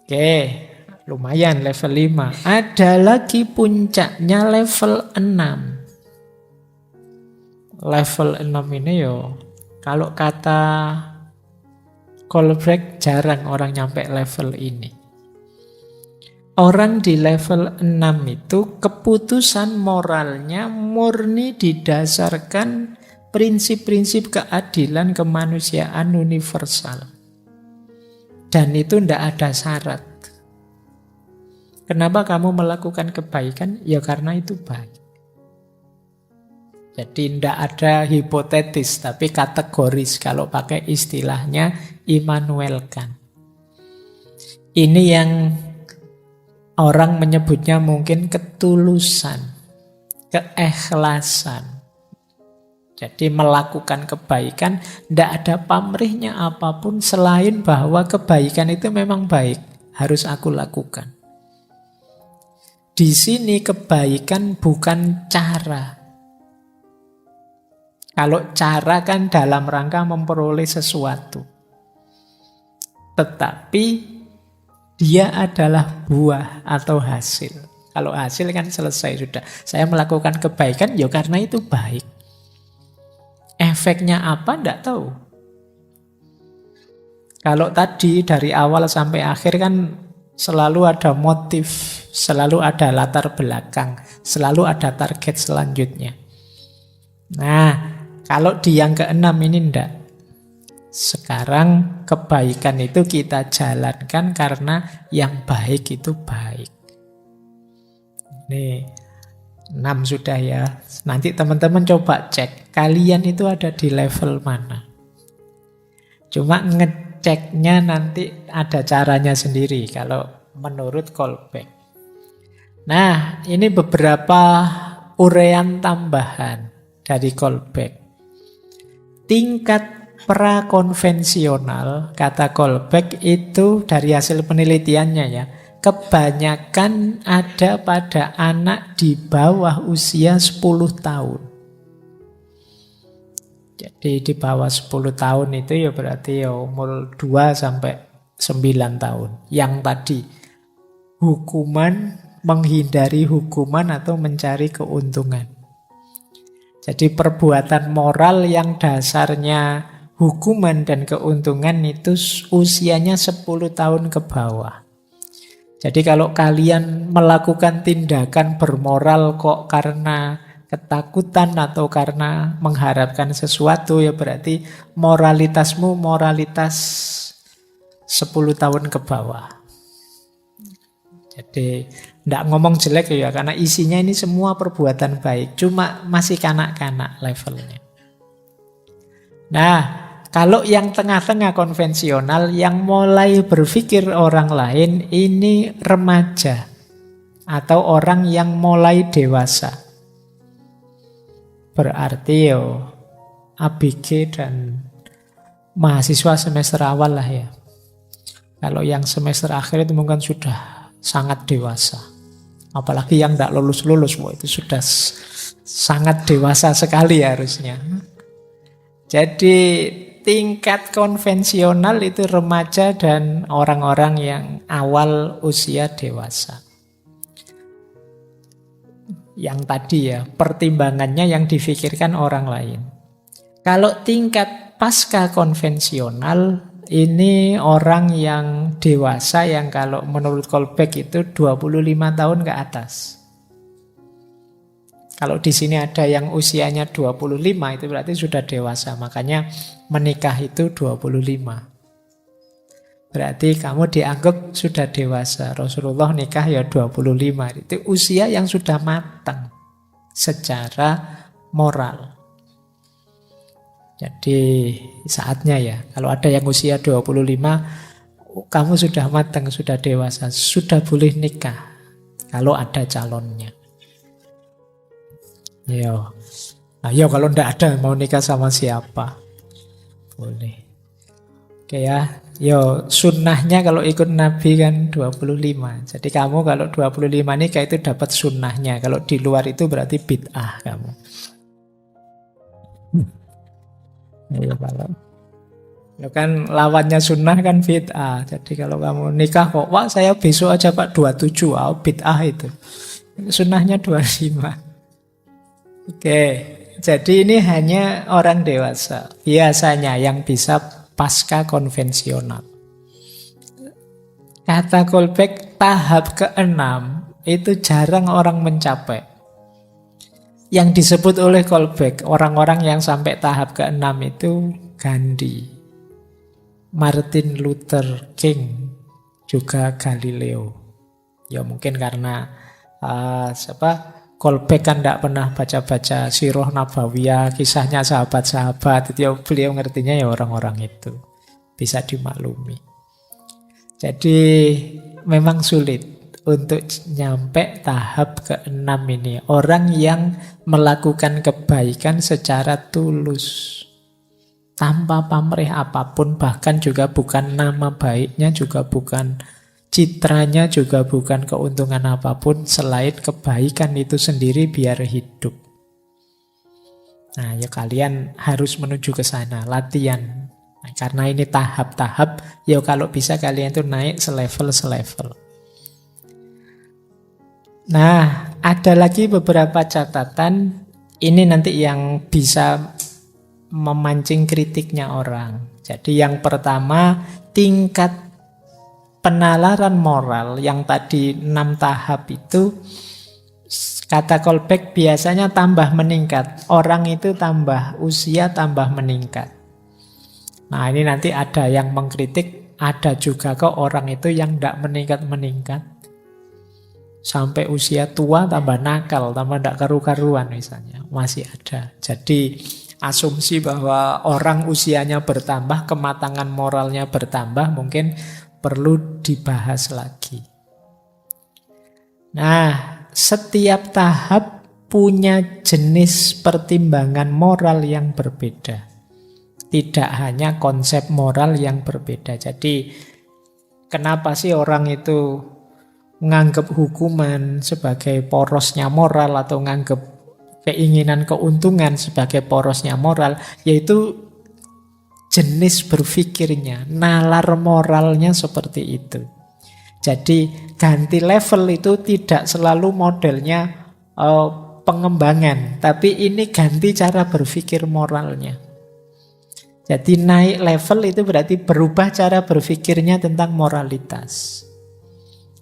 Oke, lumayan level 5. Ada lagi puncaknya level 6. Level 6 ini kalau kata Kohlberg jarang orang nyampe level ini. Orang di level 6 itu keputusan moralnya murni didasarkan prinsip-prinsip keadilan kemanusiaan universal. Dan itu tidak ada syarat. Kenapa kamu melakukan kebaikan? Ya karena itu baik. Jadi tidak ada hipotetis, tapi kategoris kalau pakai istilahnya Immanuel Kant. Ini yang orang menyebutnya mungkin ketulusan, keikhlasan. Jadi melakukan kebaikan, tidak ada pamrihnya apapun selain bahwa kebaikan itu memang baik, harus aku lakukan. Di sini kebaikan bukan cara. Kalau cara kan dalam rangka memperoleh sesuatu. Tetapi dia adalah buah atau hasil. Kalau hasil kan selesai sudah. Saya melakukan kebaikan ya karena itu baik. Efeknya apa? Tidak tahu. Kalau tadi dari awal sampai akhir kan selalu ada motif, selalu ada latar belakang, selalu ada target selanjutnya. Nah, kalau di yang ke-6 ini enggak. Sekarang kebaikan itu kita jalankan karena yang baik itu baik. Nih, 6 sudah ya. Nanti teman-teman coba cek, kalian itu ada di level mana. Cuma ngeceknya nanti ada caranya sendiri kalau menurut Kohlberg. Nah, ini beberapa uraian tambahan dari Kohlberg. Tingkat prakonvensional, kata Kohlberg itu dari hasil penelitiannya ya, kebanyakan ada pada anak di bawah usia 10 tahun. Jadi di bawah 10 tahun itu ya berarti ya umur 2 sampai 9 tahun. Yang tadi hukuman, menghindari hukuman atau mencari keuntungan. Jadi perbuatan moral yang dasarnya hukuman dan keuntungan itu usianya 10 tahun ke bawah. Jadi kalau kalian melakukan tindakan bermoral kok karena ketakutan atau karena mengharapkan sesuatu, ya berarti moralitasmu moralitas 10 tahun ke bawah. Jadi tidak ngomong jelek ya, karena isinya ini semua perbuatan baik, cuma masih kanak-kanak levelnya. Nah, kalau yang tengah-tengah konvensional, yang mulai berpikir orang lain, ini remaja atau orang yang mulai dewasa. Berarti yo ABG dan mahasiswa semester awal lah ya. Kalau yang semester akhir itu mungkin sudah sangat dewasa. Apalagi yang tidak lulus-lulus, itu sudah sangat dewasa sekali harusnya. Jadi tingkat konvensional itu remaja dan orang-orang yang awal usia dewasa. Yang tadi ya, pertimbangannya yang difikirkan orang lain. Kalau tingkat pasca konvensional, ini orang yang dewasa yang kalau menurut Kolbeck itu 25 tahun ke atas. Kalau di sini ada yang usianya 25 itu berarti sudah dewasa. Makanya menikah itu 25. Berarti kamu dianggap sudah dewasa. Rasulullah nikah ya 25. Itu usia yang sudah matang secara moral. Jadi saatnya ya, kalau ada yang usia 25, kamu sudah matang, sudah dewasa, sudah boleh nikah kalau ada calonnya. Yo. Nah, yo kalau ndak ada mau nikah sama siapa? Boleh. Oke ya. Yo, sunnahnya kalau ikut Nabi kan 25. Jadi kamu kalau 25 nikah itu dapat sunnahnya. Kalau di luar itu berarti bid'ah kamu. Ya kalau ya kan lawannya sunnah kan bid'ah. Jadi kalau kamu nikah kok, wah saya besok aja Pak 27, bid'ah itu. Sunnahnya 25. Oke, jadi ini hanya orang dewasa biasanya yang bisa pasca konvensional. Kata Kolbeck, tahap ke-6 itu jarang orang mencapai. Yang disebut oleh Kolbeck, orang-orang yang sampai tahap ke-6 itu Gandhi, Martin Luther King, juga Galileo. Ya mungkin karena Kolbeck kan tidak pernah baca-baca Sirah Nabawiyah, kisahnya sahabat-sahabat, itu ya beliau ngertinya ya orang-orang itu. Bisa dimaklumi. Jadi memang sulit untuk nyampe tahap ke-6 ini. Orang yang melakukan kebaikan secara tulus. Tanpa pamrih apapun, bahkan juga bukan nama baiknya, juga bukan citranya, juga bukan keuntungan apapun selain kebaikan itu sendiri biar hidup. Nah, ya kalian harus menuju ke sana, latihan. Nah, karena ini tahap-tahap, ya kalau bisa kalian itu naik selevel-selevel. Nah, ada lagi beberapa catatan, ini nanti yang bisa memancing kritiknya orang. Jadi yang pertama, tingkat penalaran moral yang tadi 6 tahap itu, kata Kolbeck biasanya tambah meningkat. Orang itu tambah usia, tambah meningkat. Nah ini nanti ada yang mengkritik, ada juga kok orang itu yang tidak meningkat-meningkat. Sampai usia tua tambah nakal, tambah tidak karu-karuan misalnya. Masih ada. Jadi asumsi bahwa orang usianya bertambah, kematangan moralnya bertambah, mungkin perlu dibahas lagi. Nah, setiap tahap punya jenis pertimbangan moral yang berbeda. Tidak hanya konsep moral yang berbeda. Jadi, kenapa sih orang itu nganggap hukuman sebagai porosnya moral atau nganggap keinginan keuntungan sebagai porosnya moral, yaitu jenis berpikirnya, nalar moralnya seperti itu. Jadi ganti level itu tidak selalu modelnya pengembangan, tapi ini ganti cara berpikir moralnya. Jadi naik level itu berarti berubah cara berpikirnya tentang moralitas.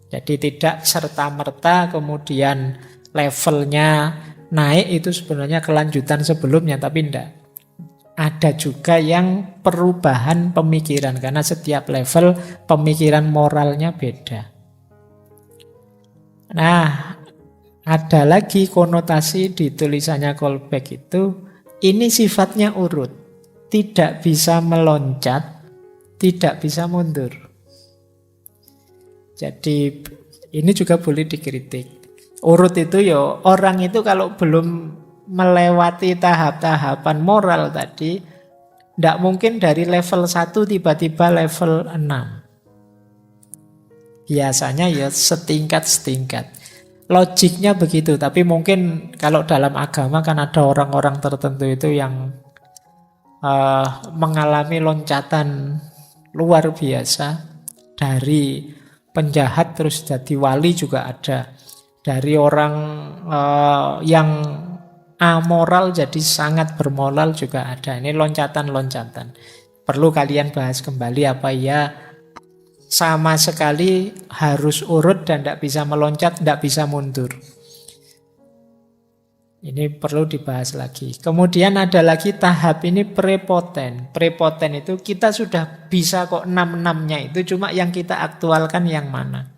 Jadi tidak serta-merta kemudian levelnya naik itu sebenarnya kelanjutan sebelumnya, tapi tidak. Ada juga yang perubahan pemikiran, karena setiap level pemikiran moralnya beda. Nah, ada lagi konotasi di tulisannya Kolbeck itu, ini sifatnya urut, tidak bisa meloncat, tidak bisa mundur. Jadi ini juga boleh dikritik. Urut itu ya, orang itu kalau belum melewati tahap-tahapan moral tadi, tidak mungkin dari level 1 tiba-tiba level 6. Biasanya ya setingkat-setingkat. Logiknya begitu, tapi mungkin kalau dalam agama kan ada orang-orang tertentu itu yang mengalami loncatan luar biasa. Dari penjahat terus jadi wali juga ada. Dari orang yang amoral jadi sangat bermoral juga ada. Ini loncatan-loncatan. Perlu kalian bahas kembali apa ya sama sekali harus urut dan tidak bisa meloncat, tidak bisa mundur. Ini perlu dibahas lagi. Kemudian ada lagi tahap ini prepoten. Prepoten itu kita sudah bisa kok 6-6-nya itu, cuma yang kita aktualkan yang mana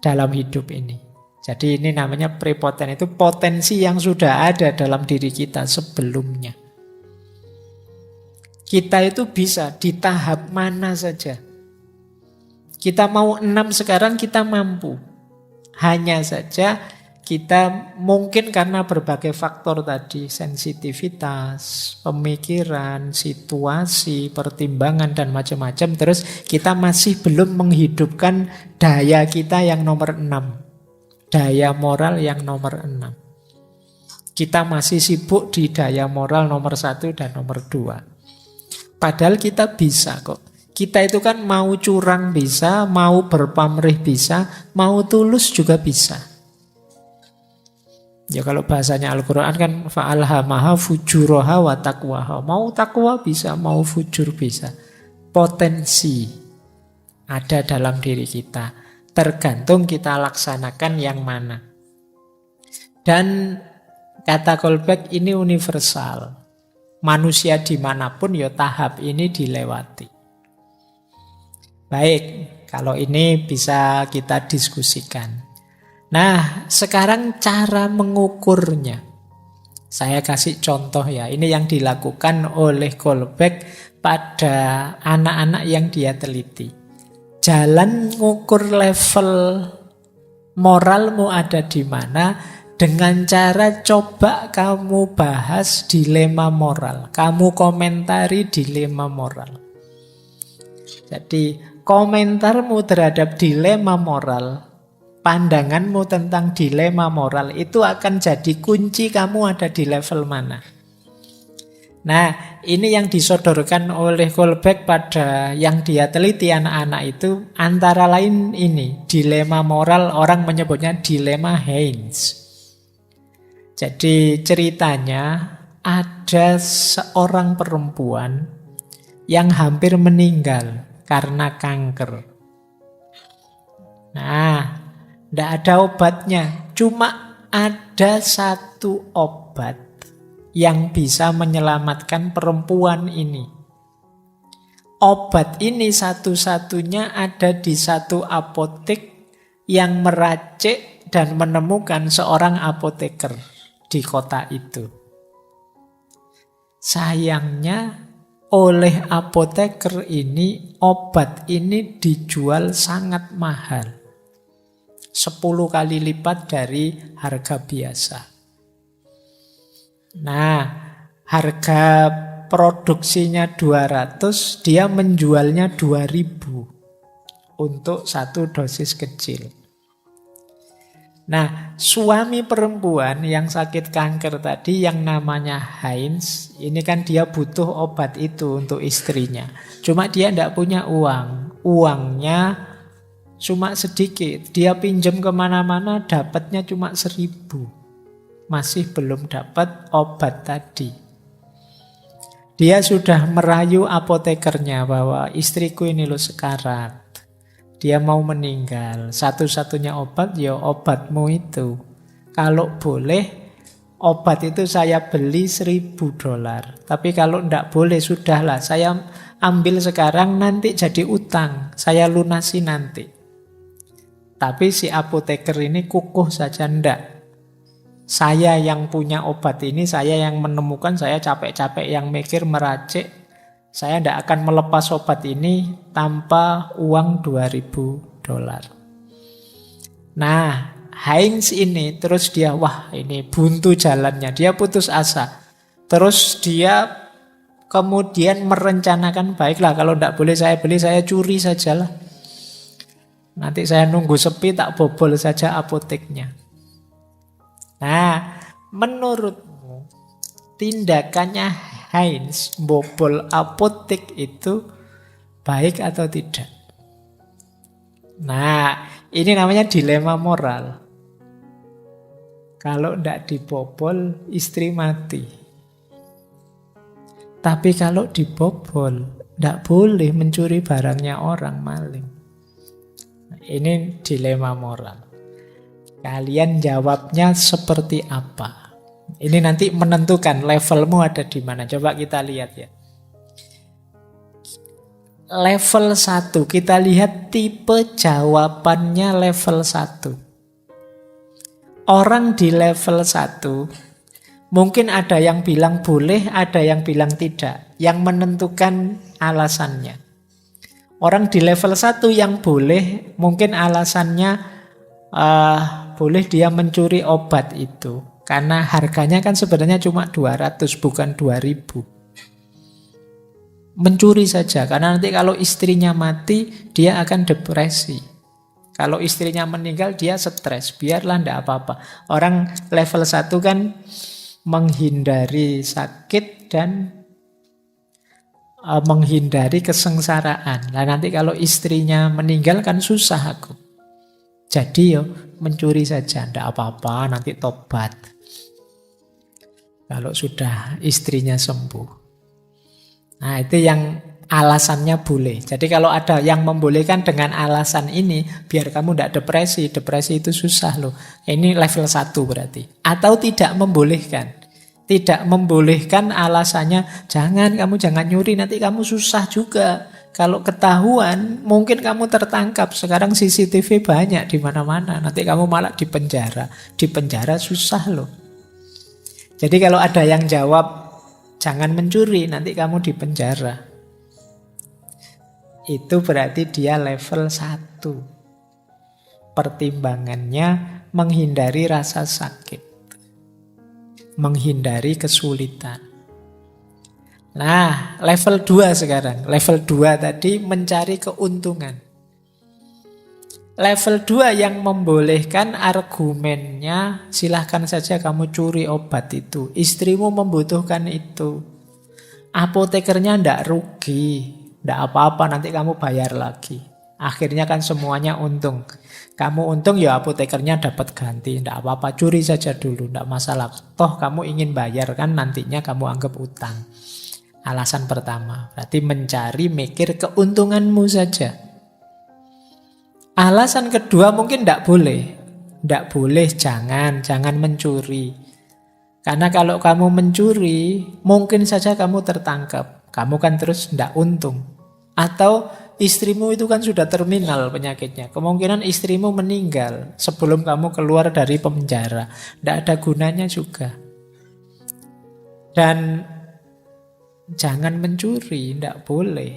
dalam hidup ini. Jadi ini namanya prepoten, itu potensi yang sudah ada dalam diri kita sebelumnya. Kita itu bisa di tahap mana saja. Kita mau 6 sekarang kita mampu. Hanya saja kita mungkin karena berbagai faktor tadi, sensitivitas, pemikiran, situasi, pertimbangan dan macam-macam, terus kita masih belum menghidupkan daya kita yang nomor 6. Daya moral yang nomor 6. Kita masih sibuk di daya moral nomor 1 dan nomor 2. Padahal kita bisa kok. Kita itu kan mau curang bisa, mau berpamrih bisa, mau tulus juga bisa. Ya kalau bahasanya Al-Quran kan fa'alhamaha fujuraha wa taqwaha. Mau takwa bisa, mau fujur bisa. Potensi ada dalam diri kita. Tergantung kita laksanakan yang mana. Dan kata Kolbeck ini universal. Manusia dimanapun ya tahap ini dilewati. Baik, kalau ini bisa kita diskusikan. Nah, sekarang cara mengukurnya. Saya kasih contoh ya, ini yang dilakukan oleh Kolbeck pada anak-anak yang dia teliti. Jalan ngukur level moralmu ada di mana dengan cara coba kamu bahas dilema moral. Kamu komentari dilema moral. Jadi komentarmu terhadap dilema moral, pandanganmu tentang dilema moral itu akan jadi kunci kamu ada di level mana. Nah, ini yang disodorkan oleh Kolbeck pada yang dia teliti anak-anak itu antara lain ini, dilema moral, orang menyebutnya dilema Heinz. Jadi ceritanya ada seorang perempuan yang hampir meninggal karena kanker. Nah, tidak ada obatnya, cuma ada satu obat yang bisa menyelamatkan perempuan ini. Obat ini satu-satunya ada di satu apotek yang meracik dan menemukan seorang apoteker di kota itu. Sayangnya oleh apoteker ini, obat ini dijual sangat mahal. 10 kali lipat dari harga biasa. Nah, harga produksinya 200, dia menjualnya 2000 untuk satu dosis kecil. Nah, suami perempuan yang sakit kanker tadi yang namanya Heinz, ini kan dia butuh obat itu untuk istrinya. Cuma dia tidak punya uang. Uangnya cuma sedikit. Dia pinjam kemana-mana dapatnya cuma 1.000. Masih belum dapat obat tadi. Dia sudah merayu apotekernya bahwa istriku ini loh sekarat. Dia mau meninggal. Satu-satunya obat ya obatmu itu. Kalau boleh obat itu saya beli $1.000. Tapi kalau tidak boleh sudahlah. Saya ambil sekarang nanti jadi utang. Saya lunasi nanti. Tapi si apoteker ini kukuh saja ndak. Saya yang punya obat ini, saya yang menemukan, saya capek-capek yang mikir meracik. Saya tidak akan melepas obat ini tanpa uang $2.000. Nah, Heinz ini terus dia, wah ini buntu jalannya. Dia putus asa. Terus dia kemudian merencanakan, baiklah kalau tidak boleh saya beli, saya curi sajalah. Nanti saya nunggu sepi, tak bobol saja apoteknya. Nah, menurutmu tindakannya Heinz bobol apotek itu baik atau tidak? Nah, ini namanya dilema moral. Kalau tidak dibobol, istri mati. Tapi kalau dibobol, tidak boleh mencuri barangnya orang, maling. Nah, ini dilema moral. Kalian jawabnya seperti apa? Ini nanti menentukan levelmu ada di mana. Coba kita lihat ya. Level 1, kita lihat tipe jawabannya level 1. Orang di level 1, mungkin ada yang bilang boleh, ada yang bilang tidak. Yang menentukan alasannya. Orang di level 1 yang boleh, mungkin alasannya boleh dia mencuri obat itu. Karena harganya kan sebenarnya cuma 200, bukan 2.000. Mencuri saja, karena nanti kalau istrinya mati, dia akan depresi. Kalau istrinya meninggal, dia stres. Biarlah, tidak apa-apa. Orang level 1 kan menghindari sakit dan menghindari kesengsaraan. Nah, nanti kalau istrinya meninggal kan susah aku. Jadi mencuri saja, tidak apa-apa, nanti tobat. Kalau sudah istrinya sembuh. Nah, itu yang alasannya boleh. Jadi kalau ada yang membolehkan dengan alasan ini, biar kamu tidak depresi. Depresi itu susah loh. Ini level 1 berarti. Atau tidak membolehkan. Tidak membolehkan alasannya, kamu jangan nyuri, nanti kamu susah juga. Kalau ketahuan, mungkin kamu tertangkap. Sekarang CCTV banyak di mana-mana. Nanti kamu malah dipenjara. Dipenjara susah loh. Jadi kalau ada yang jawab, jangan mencuri, nanti kamu dipenjara. Itu berarti dia level 1. Pertimbangannya menghindari rasa sakit. Menghindari kesulitan. Nah, level 2 sekarang. Level 2 tadi mencari keuntungan. Level 2 yang membolehkan argumennya, silahkan saja kamu curi obat itu. Istrimu membutuhkan itu. Apotekernya ndak rugi. Ndak apa-apa, nanti kamu bayar lagi. Akhirnya kan semuanya untung. Kamu untung ya apotekernya dapat ganti. Ndak apa-apa, curi saja dulu, ndak masalah. Toh kamu ingin bayar kan, nantinya kamu anggap utang. Alasan pertama, berarti mencari mikir keuntunganmu saja. Alasan kedua mungkin tidak boleh. Tidak boleh, jangan mencuri. Karena kalau kamu mencuri, mungkin saja kamu tertangkap. Kamu kan terus tidak untung. Atau istrimu itu kan sudah terminal penyakitnya. Kemungkinan istrimu meninggal sebelum kamu keluar dari penjara. Tidak ada gunanya juga. Dan jangan mencuri, tidak boleh.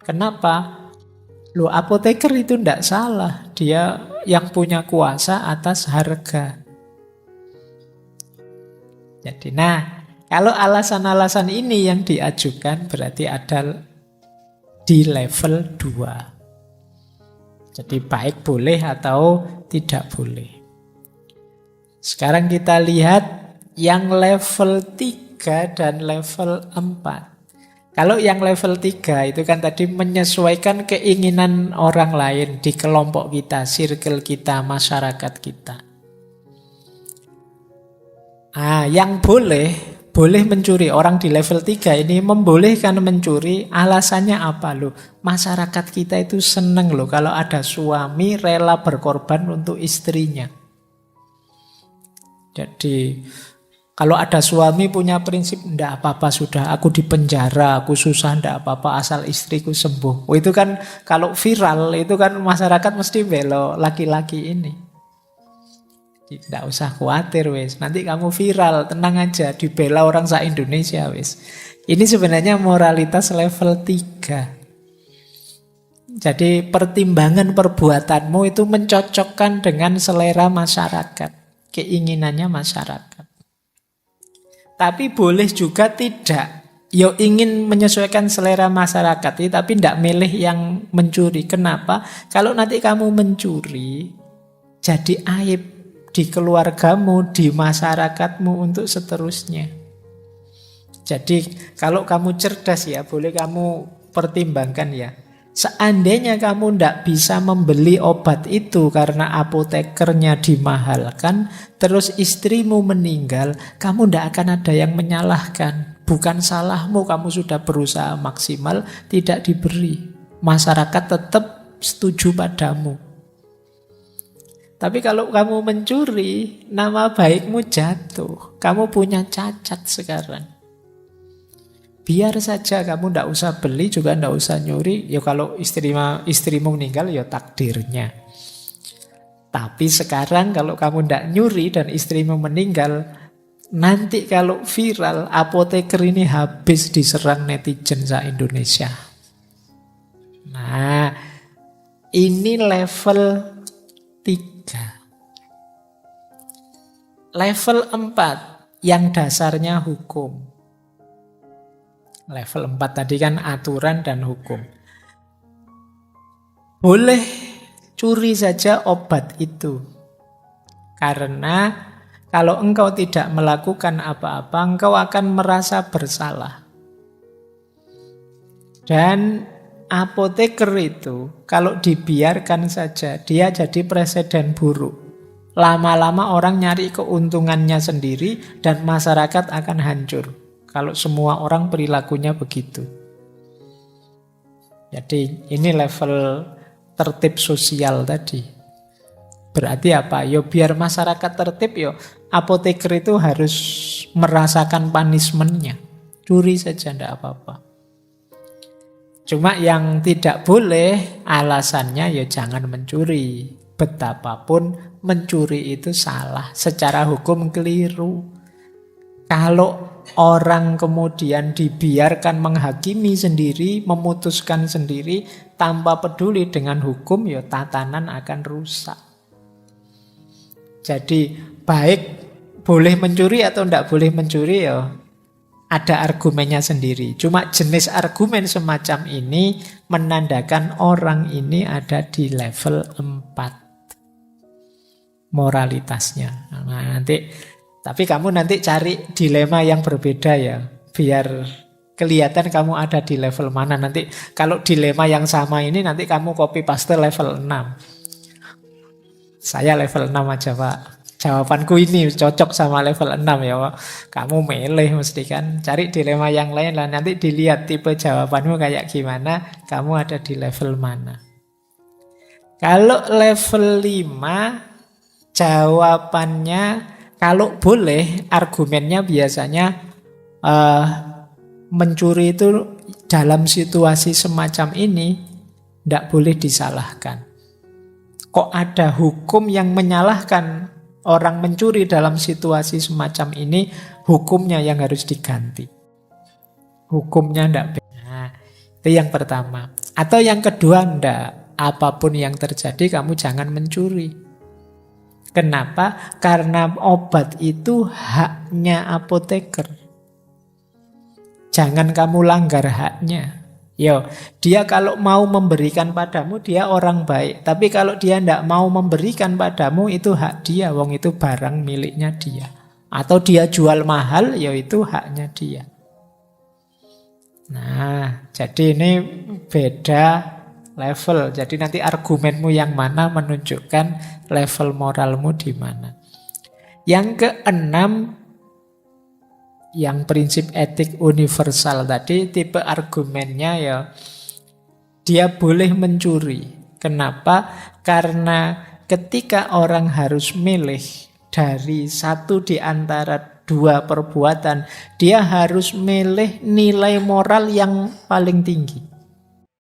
Kenapa? Loh, apoteker itu tidak salah. Dia yang punya kuasa atas harga. Jadi, kalau alasan-alasan ini yang diajukan berarti ada di level 2. Jadi baik boleh atau tidak boleh. Sekarang kita lihat yang level 3 dan level 4. Kalau yang level 3 itu kan tadi menyesuaikan keinginan orang lain di kelompok kita, circle kita, masyarakat kita. Yang boleh mencuri. Orang di level 3 ini membolehkan mencuri. Alasannya apa loh? Masyarakat kita itu seneng loh kalau ada suami rela berkorban untuk istrinya. Jadi kalau ada suami punya prinsip, ndak apa-apa sudah, aku di penjara, aku susah, ndak apa-apa, asal istriku sembuh. Itu kan kalau viral, itu kan masyarakat mesti belo laki-laki ini. Ndak usah khawatir wes, nanti kamu viral, tenang aja, dibela orang se-Indonesia wes. Ini sebenarnya moralitas level 3. Jadi pertimbangan perbuatanmu itu mencocokkan dengan selera masyarakat, keinginannya masyarakat. Tapi boleh juga tidak. Yo ingin menyesuaikan selera masyarakat, tapi tidak milih yang mencuri. Kenapa? Kalau nanti kamu mencuri, jadi aib di keluargamu, di masyarakatmu untuk seterusnya. Jadi kalau kamu cerdas ya, boleh kamu pertimbangkan ya. Seandainya kamu tidak bisa membeli obat itu karena apotekernya dimahalkan, terus istrimu meninggal, kamu tidak akan ada yang menyalahkan. Bukan salahmu, kamu sudah berusaha maksimal, tidak diberi. Masyarakat tetap setuju padamu. Tapi kalau kamu mencuri, nama baikmu jatuh. Kamu punya cacat sekarang. Biar saja kamu ndak usah beli juga ndak usah nyuri. Ya kalau istrimu meninggal ya takdirnya. Tapi sekarang kalau kamu ndak nyuri dan istrimu meninggal, nanti kalau viral apoteker ini habis diserang netizen se-Indonesia. Nah, ini level 3. Level 4 yang dasarnya hukum. Level 4 tadi kan aturan dan hukum. Boleh curi saja obat itu. Karena kalau engkau tidak melakukan apa-apa, engkau akan merasa bersalah. Dan apoteker itu kalau dibiarkan saja, dia jadi presiden buruk. Lama-lama orang nyari keuntungannya sendiri dan masyarakat akan hancur. Kalau semua orang perilakunya begitu. Jadi ini level tertib sosial tadi. Berarti apa? Yo biar masyarakat tertib yo, apoteker itu harus merasakan punishment-nya. Curi saja ndak apa-apa. Cuma yang tidak boleh alasannya ya jangan mencuri. Betapapun mencuri itu salah, secara hukum keliru. Kalau orang kemudian dibiarkan menghakimi sendiri, memutuskan sendiri, tanpa peduli dengan hukum, ya tatanan akan rusak. Jadi baik boleh mencuri atau tidak boleh mencuri, ya ada argumennya sendiri. Cuma jenis argumen semacam ini menandakan orang ini ada di level 4 moralitasnya. Nah, tapi kamu nanti cari dilema yang berbeda ya, biar kelihatan kamu ada di level mana. Nanti kalau dilema yang sama ini nanti kamu copy paste level 6. Saya level 6 aja Pak. Jawabanku ini cocok sama level 6 ya Pak. Kamu milih mesti kan. Cari dilema yang lain lah. Nanti dilihat tipe jawabanmu kayak gimana, kamu ada di level mana. Kalau level 5, jawabannya kalau boleh, argumennya biasanya mencuri itu dalam situasi semacam ini tidak boleh disalahkan. Kok ada hukum yang menyalahkan orang mencuri dalam situasi semacam ini, hukumnya yang harus diganti. Hukumnya tidak benar. Nah, itu yang pertama. Atau yang kedua, tidak. Apapun yang terjadi, kamu jangan mencuri. Kenapa? Karena obat itu haknya apoteker. Jangan kamu langgar haknya. Yo, dia kalau mau memberikan padamu, dia orang baik. Tapi kalau dia tidak mau memberikan padamu, itu hak dia. Wong itu barang miliknya dia. Atau dia jual mahal, ya itu haknya dia. Nah, jadi ini beda level. Jadi nanti argumenmu yang mana menunjukkan level moralmu di mana. Yang keenam, yang prinsip etik universal tadi, tipe argumennya ya dia boleh mencuri. Kenapa? Karena ketika orang harus milih dari satu di antara dua perbuatan, dia harus milih nilai moral yang paling tinggi.